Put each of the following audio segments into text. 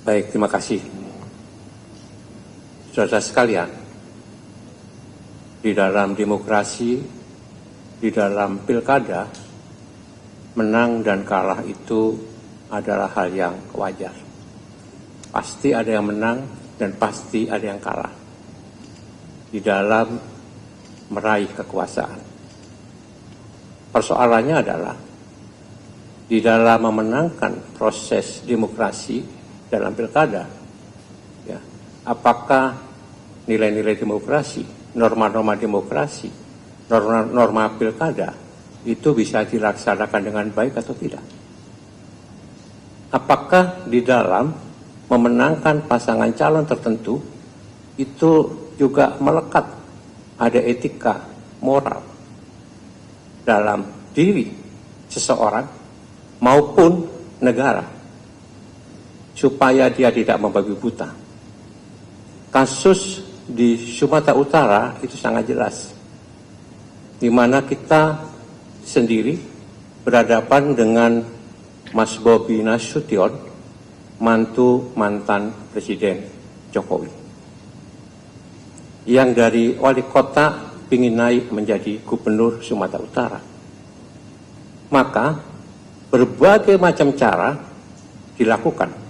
Baik, terima kasih. Saudara sekalian, di dalam demokrasi, di dalam pilkada, menang dan kalah itu adalah hal yang wajar. Pasti ada yang menang dan pasti ada yang kalah di dalam meraih kekuasaan. Persoalannya adalah di dalam memenangkan proses demokrasi dalam pilkada, ya, apakah nilai-nilai demokrasi, norma-norma demokrasi, norma pilkada itu bisa dilaksanakan dengan baik atau tidak? Apakah di dalam memenangkan pasangan calon tertentu itu juga melekat ada etika moral dalam diri seseorang maupun negara supaya dia tidak membabi buta. Kasus di Sumatera Utara itu sangat jelas, di mana kita sendiri berhadapan dengan Mas Bobi Nasution, mantu mantan Presiden Jokowi, yang dari wali kota ingin naik menjadi gubernur Sumatera Utara. Maka berbagai macam cara dilakukan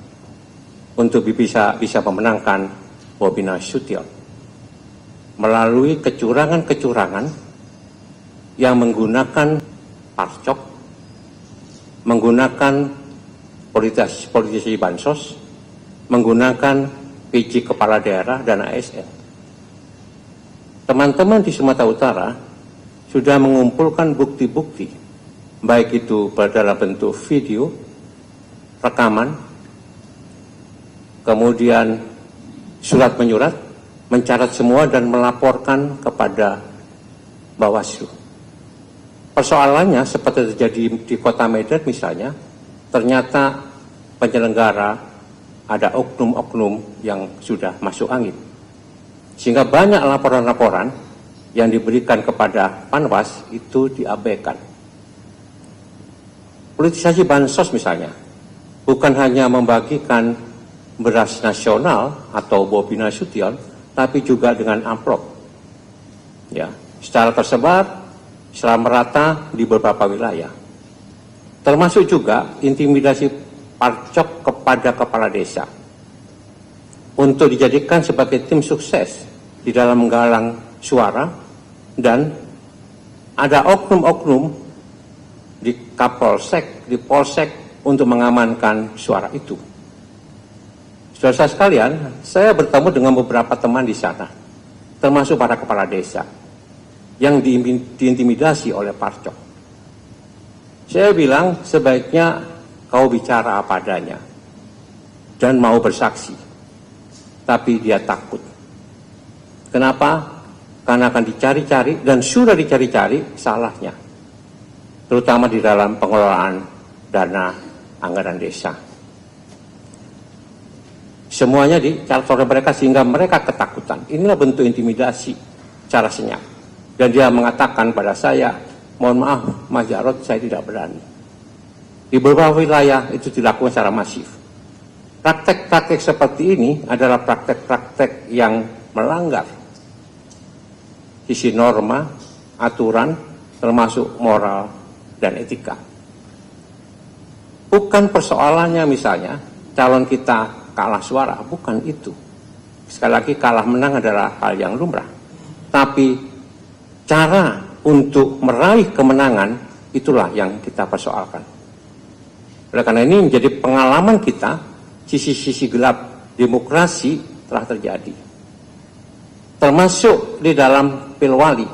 untuk bisa memenangkan Bobi Nasution melalui kecurangan-kecurangan yang menggunakan parcok, menggunakan politisasi bansos, menggunakan PJ kepala daerah dan ASN. Teman-teman di Sumatera Utara sudah mengumpulkan bukti-bukti, baik itu dalam bentuk video, rekaman, kemudian surat menyurat, mencatat semua dan melaporkan kepada Bawaslu. Persoalannya seperti terjadi di Kota Medan misalnya, ternyata penyelenggara ada oknum-oknum yang sudah masuk angin. Sehingga banyak laporan-laporan yang diberikan kepada Panwas itu diabaikan. Politisasi bansos misalnya, bukan hanya membagikan beras nasional atau Bobi Nasution, tapi juga dengan amplop. Ya, secara tersebar, secara merata di beberapa wilayah. Termasuk juga intimidasi parcok kepada kepala desa untuk dijadikan sebagai tim sukses di dalam menggalang suara, dan ada oknum-oknum di Kapolsek, di Polsek untuk mengamankan suara itu. Saudara sekalian, saya bertemu dengan beberapa teman di sana, termasuk para kepala desa yang diintimidasi oleh parcok. Saya bilang sebaiknya kau bicara apa adanya dan mau bersaksi. Tapi dia takut. Kenapa? Karena akan dicari-cari dan sudah dicari-cari salahnya. Terutama di dalam pengelolaan dana anggaran desa. Semuanya dicatat oleh mereka sehingga mereka ketakutan. Inilah bentuk intimidasi cara senyap. Dan dia mengatakan pada saya, mohon maaf Mas Jarod, saya tidak berani. Di beberapa wilayah itu dilakukan secara masif. Praktek-praktek seperti ini adalah praktek-praktek yang melanggar sisi norma, aturan, termasuk moral dan etika. Bukan persoalannya misalnya calon kita kalah suara, bukan itu. Sekali lagi kalah menang adalah hal yang lumrah. Tapi cara untuk meraih kemenangan itulah yang kita persoalkan. Oleh karena ini menjadi pengalaman kita, sisi-sisi gelap demokrasi telah terjadi. Termasuk di dalam Pilwali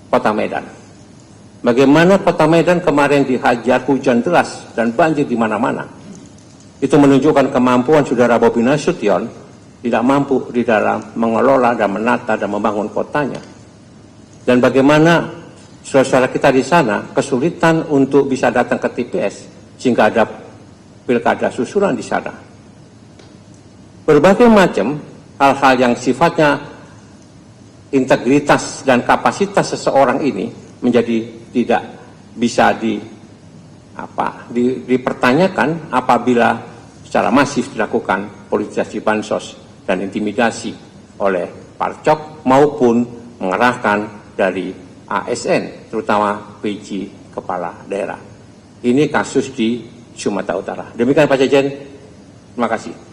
Kota Medan. Bagaimana Kota Medan kemarin dihajar hujan deras dan banjir di mana-mana. Itu menunjukkan kemampuan saudara Bobi Nasution tidak mampu di dalam mengelola dan menata dan membangun kotanya. Dan bagaimana saudara-saudara kita di sana kesulitan untuk bisa datang ke TPS sehingga ada pilkada susulan di sana. Berbagai macam hal-hal yang sifatnya integritas dan kapasitas seseorang ini menjadi tidak bisa dipertanyakan apabila secara masif dilakukan politisasi bansos dan intimidasi oleh Parcok maupun mengerahkan dari ASN, terutama PJ Kepala Daerah. Ini kasus di Sumatera Utara. Demikian Pak Jajan, terima kasih.